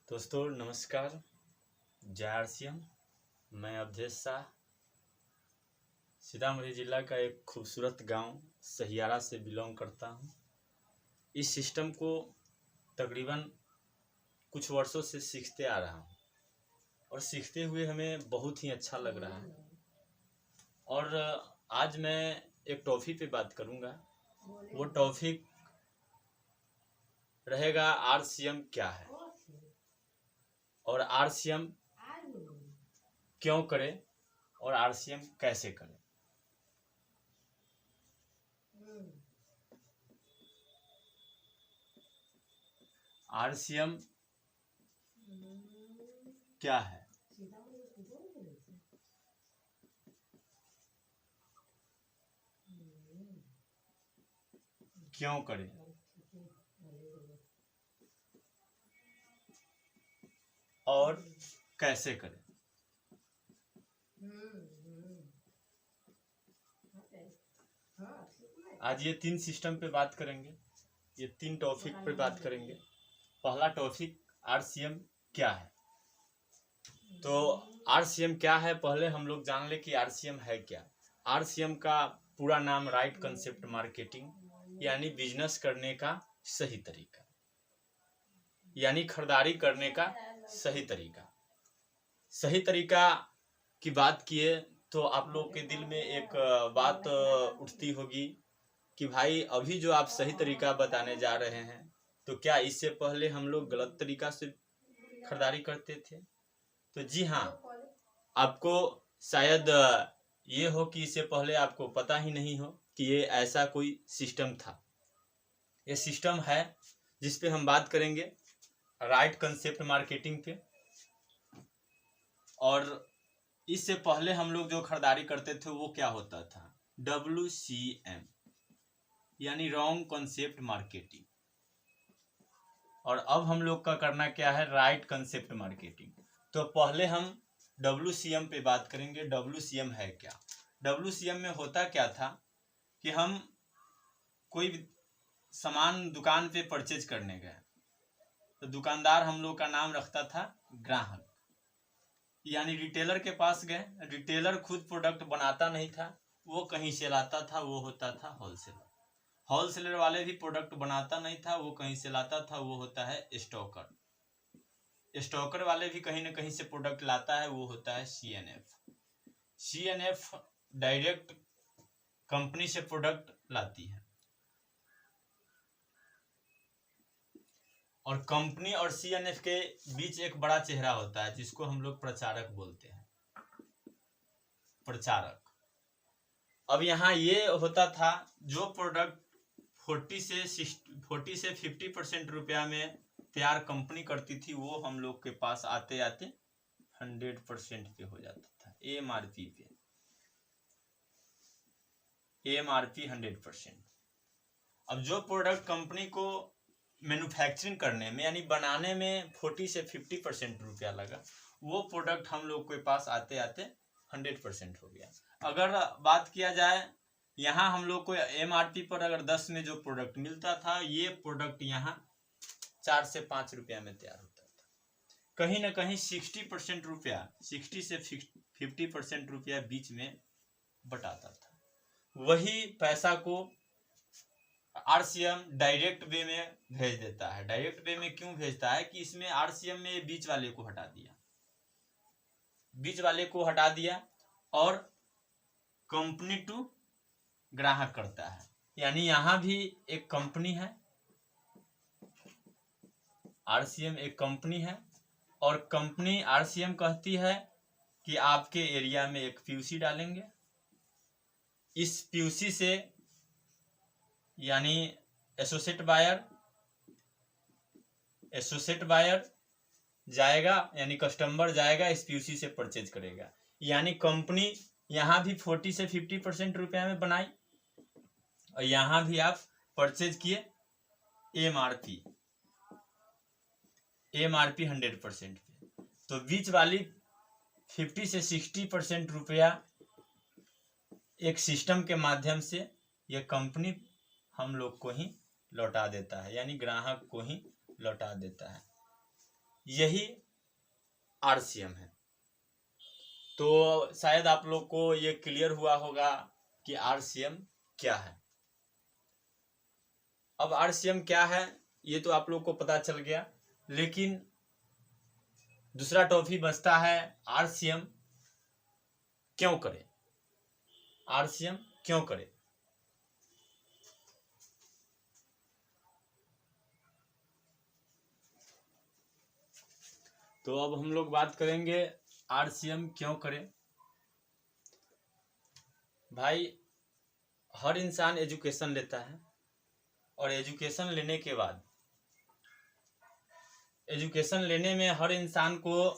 दोस्तों नमस्कार। जय आरसीएम। मैं अवधेश शाह सीतामढ़ी जिला का एक खूबसूरत गांव सहियारा से बिलोंग करता हूं। इस सिस्टम को तकरीबन कुछ वर्षों से सीखते आ रहा हूं और सीखते हुए हमें बहुत ही अच्छा लग रहा है। और आज मैं एक टॉपिक पे बात करूंगा। वो टॉपिक रहेगा आरसीएम क्या है और आरसीएम क्यों करें और आरसीएम कैसे करें। आरसीएम क्या है, क्यों करें और कैसे करें। आज ये 3 सिस्टम पे बात करेंगे, ये 3 टॉपिक पे बात करेंगे। पहला टॉपिक आरसीएम क्या है। तो आरसीएम क्या है पहले हम लोग जान ले कि आरसीएम है क्या। आरसीएम का पूरा नाम राइट कंसेप्ट मार्केटिंग, यानी बिजनेस करने का सही तरीका, यानी खरीदारी करने का सही तरीका। सही तरीका की बात किए तो आप लोग के दिल में एक बात उठती होगी कि भाई अभी जो आप सही तरीका बताने जा रहे हैं तो क्या इससे पहले हम लोग गलत तरीका से खरीदारी करते थे। तो जी हाँ, आपको शायद ये हो कि इससे पहले आपको पता ही नहीं हो कि ये ऐसा कोई सिस्टम था। ये सिस्टम है जिस पे हम बात करेंगे राइट कंसेप्ट मार्केटिंग पे। और इससे पहले हम लोग जो खरीदारी करते थे वो क्या होता था, WCM यानी रॉन्ग कंसेप्ट मार्केटिंग। और अब हम लोग का करना क्या है, राइट कंसेप्ट मार्केटिंग। तो पहले हम WCM पे बात करेंगे। WCM है क्या। WCM में होता क्या था कि हम कोई सामान दुकान पे परचेज करने गए तो दुकानदार हम लोग का नाम रखता था ग्राहक, यानी रिटेलर के पास गए। रिटेलर खुद प्रोडक्ट बनाता नहीं था, वो कहीं से लाता था, वो होता था होलसेलर। होलसेलर वाले भी प्रोडक्ट बनाता नहीं था, वो कहीं से लाता था, वो होता है स्टॉकर। स्टॉकर वाले भी कहीं ना कहीं से प्रोडक्ट लाता है, वो होता है CNF। CNF डायरेक्ट कंपनी से प्रोडक्ट लाती है। और कंपनी और CNF के बीच एक बड़ा चेहरा होता है जिसको हम लोग प्रचारक बोलते हैं, प्रचारक। अब यहाँ ये होता था जो प्रोडक्ट 40 से 50% रुपया में तैयार कंपनी करती थी वो हम लोग के पास आते आते 100% पे हो जाता था, MRP पे। MRP 100%। अब जो प्रोडक्ट कंपनी को मैन्युफैक्चरिंग करने में यानी बनाने में 40 से 50% रुपया लगा, वो प्रोडक्ट हम लोग के पास आते आते 100% हो गया। अगर बात किया जाए यहाँ हम लोग को MRP पर अगर 10 में जो प्रोडक्ट मिलता था, ये प्रोडक्ट यहाँ 4 से 5 रुपया में तैयार होता था। कहीं ना कहीं 60% रुपया, 60 से 50% रुपया बीच में बटाता था। वही पैसा को RCM डायरेक्ट वे में भेज देता है। डायरेक्ट वे में क्यों भेजता है कि इसमें RCM में बीच वाले को हटा दिया, बीच वाले को हटा दिया और कंपनी टू ग्राहक करता है। यानी यहां भी एक कंपनी है, RCM एक कंपनी है और कंपनी RCM कहती है कि आपके एरिया में एक PUC डालेंगे। इस PUC से यानी एसोसिएट बायर जाएगा, यानी कस्टमर जाएगा इस PUC से परचेज करेगा। यानी कंपनी यहाँ भी 40 से 50% रुपया में बनाई और यहाँ भी आप परचेज किए MRP 100% पे। तो बीच वाली 50 से 60% रुपया एक सिस्टम के माध्यम से ये कंपनी हम लोग को ही लौटा देता है, यानी ग्राहक को ही लौटा देता है। यही आरसीएम है। तो शायद आप लोग को ये क्लियर हुआ होगा कि आरसीएम क्या है। अब आरसीएम क्या है ये तो आप लोग को पता चल गया, लेकिन दूसरा टॉपिक बचता है आरसीएम क्यों करें। आरसीएम क्यों करें? तो अब हम लोग बात करेंगे आरसीएम क्यों करें। भाई, हर इंसान एजुकेशन लेता है और एजुकेशन लेने में हर इंसान को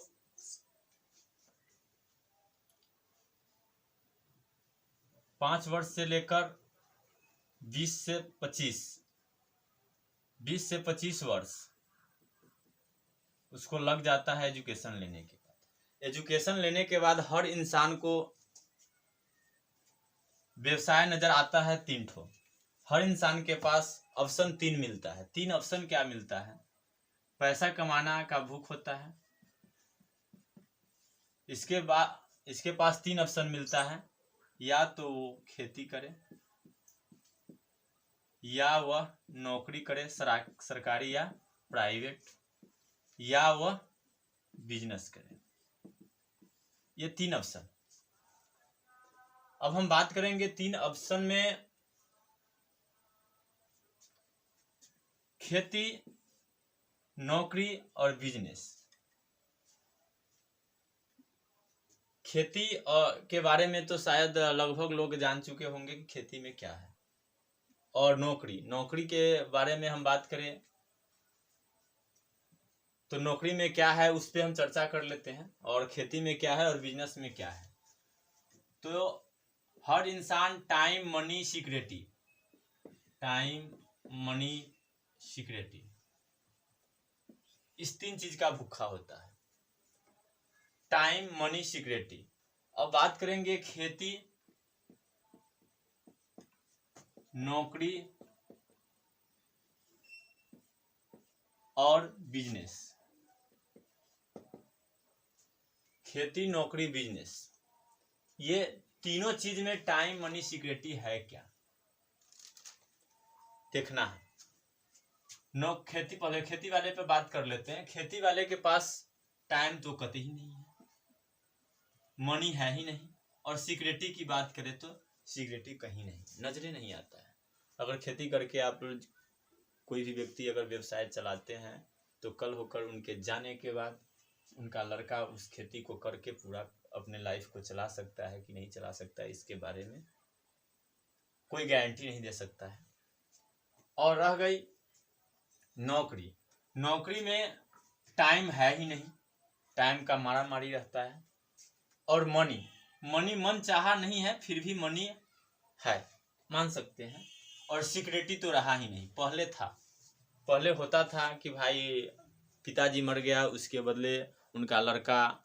5 वर्ष से लेकर 20 से 25 वर्ष उसको लग जाता है एजुकेशन लेने के बाद। एजुकेशन लेने के बाद हर इंसान को व्यवसाय नजर आता है 3 ठो। हर इंसान के पास ऑप्शन 3 मिलता है। 3 ऑप्शन क्या मिलता है? पैसा कमाना का भूख होता है, इसके पास 3 ऑप्शन मिलता है, या तो वो खेती करे, या वह नौकरी करे सरकारी या प्राइवेट, या वह बिजनेस करे। ये 3 ऑप्शन। अब हम बात करेंगे 3 ऑप्शन में खेती, नौकरी और बिजनेस। खेती के बारे में तो शायद लगभग लोग जान चुके होंगे कि खेती में क्या है। और नौकरी के बारे में हम बात करें तो नौकरी में क्या है उस पर हम चर्चा कर लेते हैं, और खेती में क्या है और बिजनेस में क्या है। तो हर इंसान टाइम मनी सिक्योरिटी इस 3 चीज का भूखा होता है। Time money security. अब बात करेंगे खेती, नौकरी और बिजनेस। खेती, नौकरी, बिजनेस, ये तीनों चीज में टाइम मनी सिक्योरिटी है क्या, देखना है। पहले खेती वाले पे बात कर लेते हैं। खेती वाले के पास टाइम तो कतई ही नहीं है, मनी है ही नहीं, और सिक्योरिटी की बात करें तो सिक्योरिटी कहीं नहीं, नजरे नहीं आता है। अगर खेती करके आप कोई भी व्यक्ति अगर व्यवसाय चलाते हैं तो कल होकर उनके जाने के बाद उनका लड़का उस खेती को करके पूरा अपने लाइफ को चला सकता है कि नहीं चला सकता है, इसके बारे में कोई गारंटी नहीं दे सकता है। और रह गई नौकरी में टाइम है ही नहीं, टाइम का मारा मारी रहता है। और मनी मन चाहा नहीं है, फिर भी मनी है, मान सकते हैं। और सिक्योरिटी तो रहा ही नहीं। पहले होता था कि भाई पिताजी मर गया, उसके बदले उनका लड़का,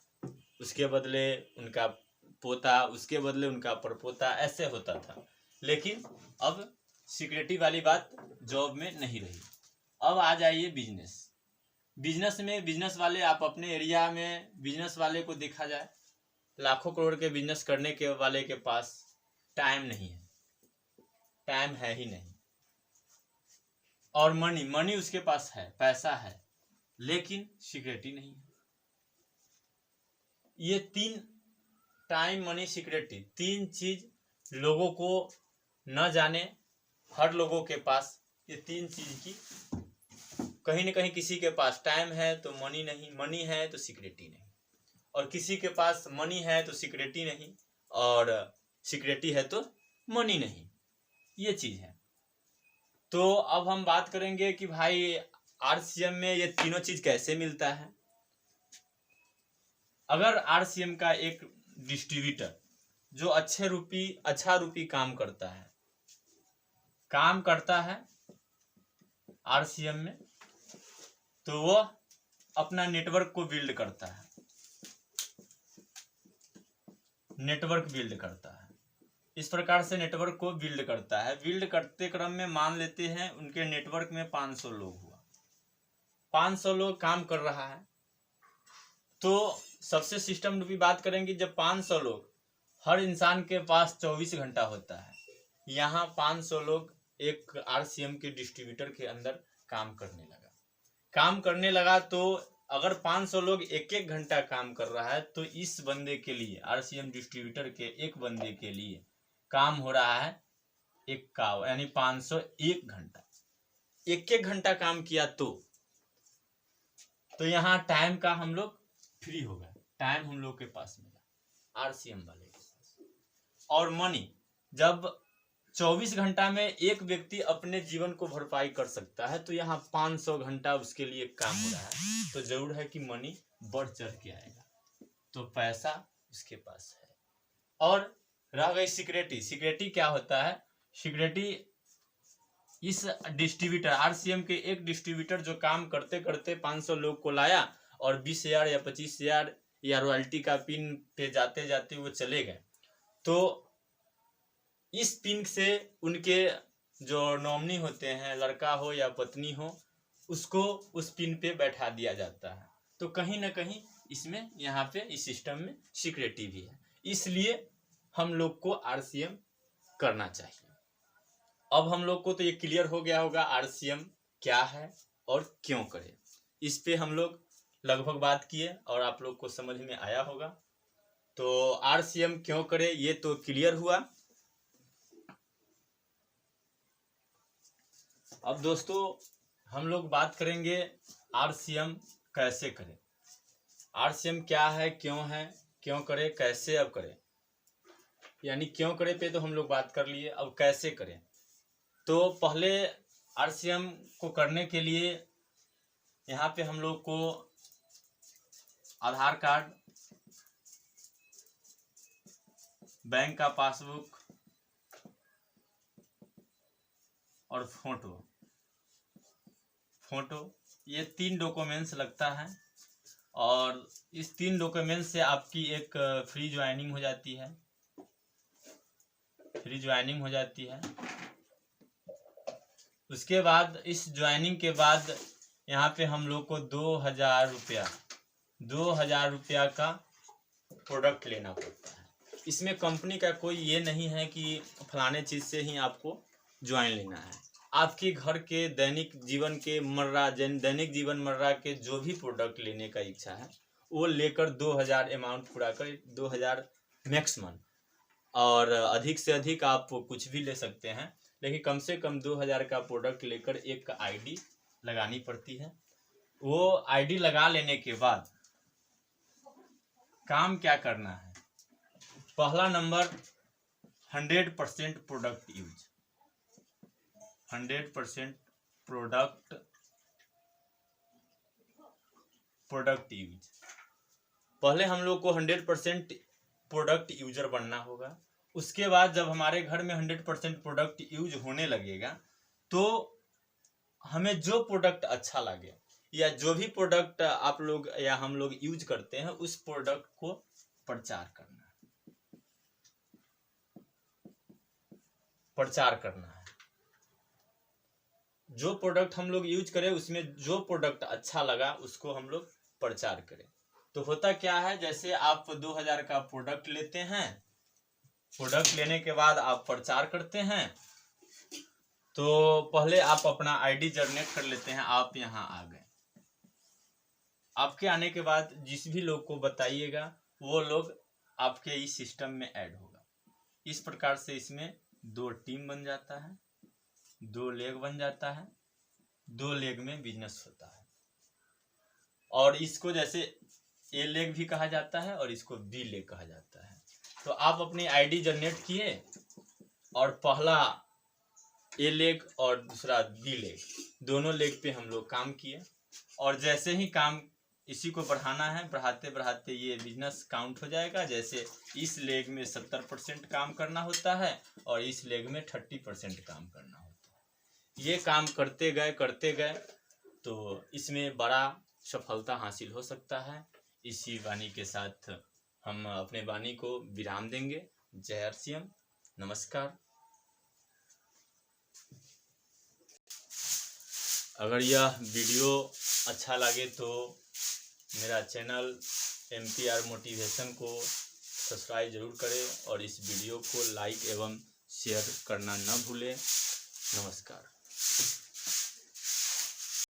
उसके बदले उनका पोता, उसके बदले उनका परपोता, ऐसे होता था। लेकिन अब सिक्योरिटी वाली बात जॉब में नहीं रही। अब आ जाइए बिजनेस में। बिजनेस वाले, आप अपने एरिया में बिजनेस वाले को देखा जाए, लाखों करोड़ के बिजनेस करने के वाले के पास टाइम नहीं है, टाइम है ही नहीं। और मनी उसके पास है, पैसा है, लेकिन सिक्योरिटी नहीं है। ये 3 टाइम मनी सिक्योरिटी 3 चीज लोगों को न जाने, हर लोगों के पास ये 3 चीज की कहीं न कहीं, किसी के पास टाइम है तो मनी नहीं, मनी है तो सिक्योरिटी नहीं, और किसी के पास मनी है तो सिक्योरिटी नहीं, और सिक्योरिटी है तो मनी नहीं। ये चीज है। तो अब हम बात करेंगे कि भाई आरसीएम में ये तीनों चीज कैसे मिलता है। अगर आरसीएम का एक डिस्ट्रीब्यूटर जो अच्छा रूपी काम करता है आरसीएम में, तो वो अपना नेटवर्क को बिल्ड करता है, इस प्रकार से नेटवर्क को बिल्ड करता है। बिल्ड करते क्रम में मान लेते हैं उनके नेटवर्क में 500 लोग हुआ, 500 लोग काम कर रहा है, तो सबसे सिस्टम रूपी बात करेंगे जब 500 लोग, हर इंसान के पास 24 घंटा होता है, यहाँ 500 लोग एक आरसीएम के डिस्ट्रीब्यूटर के अंदर काम करने लगा। तो अगर 500 लोग एक एक घंटा काम कर रहा है तो इस बंदे के लिए, आरसीएम डिस्ट्रीब्यूटर के एक बंदे के लिए काम हो रहा है यानी 501 घंटा। एक एक घंटा काम किया तो यहाँ टाइम का हम लोग फ्री हो गए, टाइम हम लोग के पास मिला आरसीएम वाले के पास। और मनी, जब 24 घंटा में एक व्यक्ति अपने जीवन को भरपाई कर सकता है तो यहाँ 500 घंटा उसके लिए काम हो रहा है, तो जरूर है कि मनी बढ़ चढ़ के आएगा, तो पैसा उसके पास है। और रह गई सिक्योरिटी। सिक्योरिटी क्या होता है? सिक्योरिटी इस डिस्ट्रीब्यूटर, आरसीएम के एक डिस्ट्रीब्यूटर जो काम करते करते 500 लोग को लाया और 20,000 या 25,000 या रॉयल्टी का पिन पे जाते जाते वो चले गए, तो इस पिन से उनके जो नॉमिनी होते हैं, लड़का हो या पत्नी हो, उसको उस पिन पे बैठा दिया जाता है। तो कहीं ना कहीं इसमें, यहाँ पे इस सिस्टम में सिक्योरिटी भी है, इसलिए हम लोग को आरसीएम करना चाहिए। अब हम लोग को तो ये क्लियर हो गया होगा आरसीएम क्या है और क्यों करें। इस पे हम लोग लगभग बात किए और आप लोग को समझ में आया होगा। तो आरसीएम क्यों करें ये तो क्लियर हुआ। अब दोस्तों हम लोग बात करेंगे आरसीएम कैसे करें। आरसीएम क्या है, क्यों करें, कैसे अब करें, यानी क्यों करें पे तो हम लोग बात कर लिए, अब कैसे करें। तो पहले आरसीएम को करने के लिए यहाँ पे हम लोग को आधार कार्ड, बैंक का पासबुक और फोटो, ये 3 डॉक्यूमेंट्स लगता है। और इस 3 डॉक्यूमेंट्स से आपकी एक फ्री ज्वाइनिंग हो जाती है। उसके बाद इस ज्वाइनिंग के बाद यहाँ पे हम लोग को 2,000 रुपया का प्रोडक्ट लेना पड़ता है। इसमें कंपनी का कोई ये नहीं है कि फलाने चीज़ से ही आपको ज्वाइन लेना है। आपके घर के दैनिक जीवन मर्रा के जो भी प्रोडक्ट लेने का इच्छा है वो लेकर 2,000 अमाउंट पूरा कर, 2,000 मैक्सिमम, और अधिक से अधिक आप कुछ भी ले सकते हैं, लेकिन कम से कम 2,000 का प्रोडक्ट लेकर एक आईडी लगानी पड़ती है। वो आईडी लगा लेने के बाद काम क्या करना है? पहला number 100% product use. 100% product use. पहले हम लोग को 100% प्रोडक्ट यूजर बनना होगा। उसके बाद जब हमारे घर में 100% प्रोडक्ट यूज होने लगेगा तो हमें जो प्रोडक्ट अच्छा लगे या जो भी प्रोडक्ट आप लोग या हम लोग यूज करते हैं उस प्रोडक्ट को प्रचार करना है। जो प्रोडक्ट हम लोग यूज करें उसमें जो प्रोडक्ट अच्छा लगा उसको हम लोग प्रचार करें। तो होता क्या है, जैसे आप 2,000 का प्रोडक्ट लेते हैं, प्रोडक्ट लेने के बाद आप प्रचार करते हैं, तो पहले आप अपना आईडी जनरेट कर लेते हैं। आप यहाँ आ गए, आपके आने के बाद जिस भी लोग को बताइएगा वो लोग आपके इस सिस्टम में ऐड होगा। इस प्रकार से इसमें 2 टीम बन जाता है, 2 लेग बन जाता है, 2 लेग में बिजनेस होता है। और इसको जैसे ए लेग भी कहा जाता है और इसको बी लेग कहा जाता है। तो आप अपनी आईडी जनरेट किए और पहला ए लेग और दूसरा बी लेग, दोनों लेग पे हम लोग काम किए, और जैसे ही काम इसी को बढ़ाना है, बढ़ाते बढ़ाते ये बिजनेस काउंट हो जाएगा। जैसे इस लेग में 70% काम करना होता है और इस लेग में 30% काम करना होता है। ये काम करते गए तो इसमें बड़ा सफलता हासिल हो सकता है। इसी वाणी के साथ हम अपने वाणी को विराम देंगे। जय आरसीएम, नमस्कार। अगर यह वीडियो अच्छा लगे तो मेरा चैनल MPR मोटिवेशन को सब्सक्राइब जरूर करें और इस वीडियो को लाइक एवं शेयर करना न भूलें। नमस्कार।